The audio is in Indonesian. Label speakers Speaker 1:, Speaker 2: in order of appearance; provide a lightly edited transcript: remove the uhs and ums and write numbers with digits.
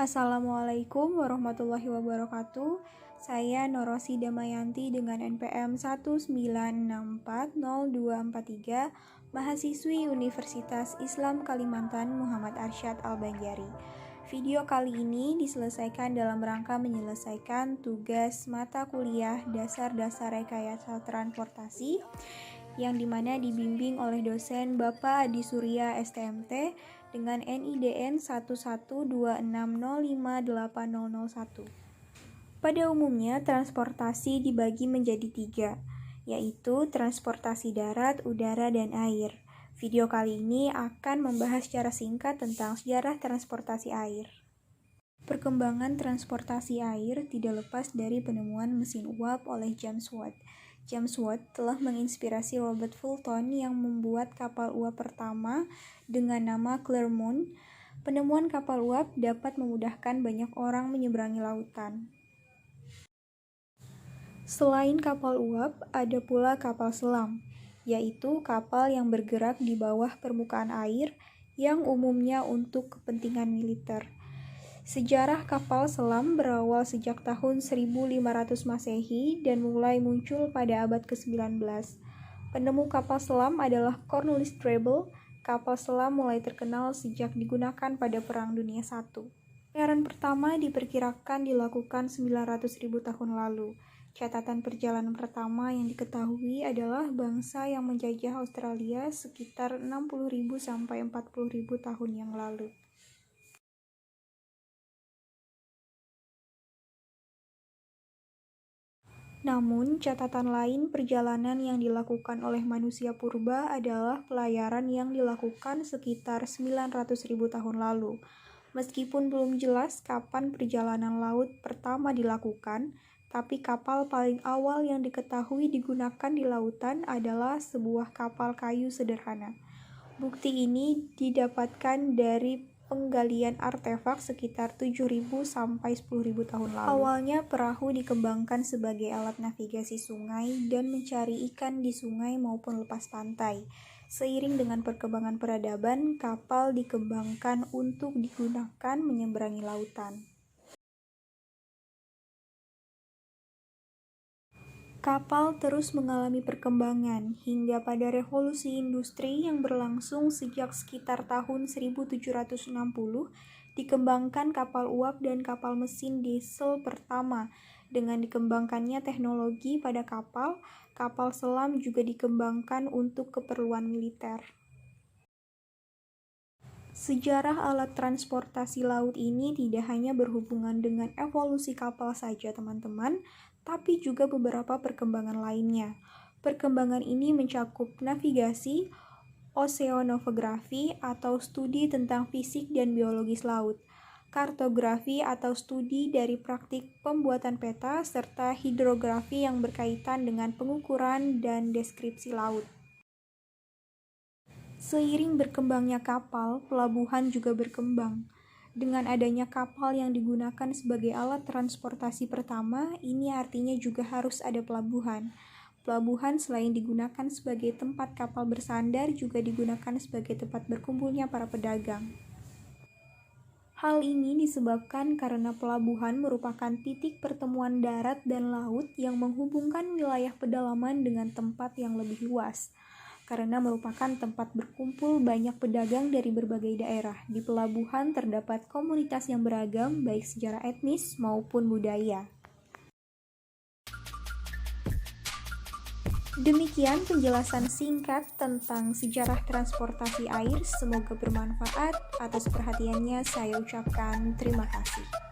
Speaker 1: Assalamualaikum warahmatullahi wabarakatuh. Saya Norosi Damayanti dengan NPM 196402443, mahasiswi Universitas Islam Kalimantan Muhammad Arsyad Al-Banjari. Video kali ini diselesaikan dalam rangka menyelesaikan tugas mata kuliah dasar-dasar rekayasa transportasi yang dimana dibimbing oleh dosen Bapak Adi Surya STMT dengan NIDN 11260580001. Pada umumnya, transportasi dibagi menjadi 3, yaitu transportasi darat, udara, dan air. Video kali ini akan membahas secara singkat tentang sejarah transportasi air. Perkembangan transportasi air tidak lepas dari penemuan mesin uap oleh James Watt. James Watt telah menginspirasi Robert Fulton yang membuat kapal uap pertama dengan nama Clermont. Penemuan kapal uap dapat memudahkan banyak orang menyeberangi lautan. Selain kapal uap, ada pula kapal selam, yaitu kapal yang bergerak di bawah permukaan air yang umumnya untuk kepentingan militer. Sejarah kapal selam berawal sejak tahun 1500 Masehi dan mulai muncul pada abad ke-19. Penemu kapal selam adalah Cornelius Preble. Kapal selam mulai terkenal sejak digunakan pada Perang Dunia I. Pelayaran pertama diperkirakan dilakukan 900.000 tahun lalu. Catatan perjalanan pertama yang diketahui adalah bangsa yang menjajah Australia sekitar 60.000 sampai 40.000 tahun yang lalu. Namun, catatan lain perjalanan yang dilakukan oleh manusia purba adalah pelayaran yang dilakukan sekitar 900.000 tahun lalu. Meskipun belum jelas kapan perjalanan laut pertama dilakukan, tapi kapal paling awal yang diketahui digunakan di lautan adalah sebuah kapal kayu sederhana. Bukti ini didapatkan dari penggalian artefak sekitar 7.000 sampai 10.000 tahun lalu. Awalnya perahu dikembangkan sebagai alat navigasi sungai dan mencari ikan di sungai maupun lepas pantai. Seiring dengan perkembangan peradaban, kapal dikembangkan untuk digunakan menyeberangi lautan. Kapal terus mengalami perkembangan hingga pada revolusi industri yang berlangsung sejak sekitar tahun 1760, dikembangkan kapal uap dan kapal mesin diesel pertama. Dengan dikembangkannya teknologi pada kapal, kapal selam juga dikembangkan untuk keperluan militer. Sejarah alat transportasi laut ini tidak hanya berhubungan dengan evolusi kapal saja, teman-teman, tapi juga beberapa perkembangan lainnya. Perkembangan ini mencakup navigasi, oseanografi atau studi tentang fisik dan biologis laut, kartografi atau studi dari praktik pembuatan peta, serta hidrografi yang berkaitan dengan pengukuran dan deskripsi laut. Seiring berkembangnya kapal, pelabuhan juga berkembang. Dengan adanya kapal yang digunakan sebagai alat transportasi pertama, ini artinya juga harus ada pelabuhan. Pelabuhan selain digunakan sebagai tempat kapal bersandar, juga digunakan sebagai tempat berkumpulnya para pedagang. Hal ini disebabkan karena pelabuhan merupakan titik pertemuan darat dan laut yang menghubungkan wilayah pedalaman dengan tempat yang lebih luas. Karena merupakan tempat berkumpul banyak pedagang dari berbagai daerah. Di pelabuhan terdapat komunitas yang beragam, baik secara etnis maupun budaya. Demikian penjelasan singkat tentang sejarah transportasi air. Semoga bermanfaat. Atas perhatiannya saya ucapkan terima kasih.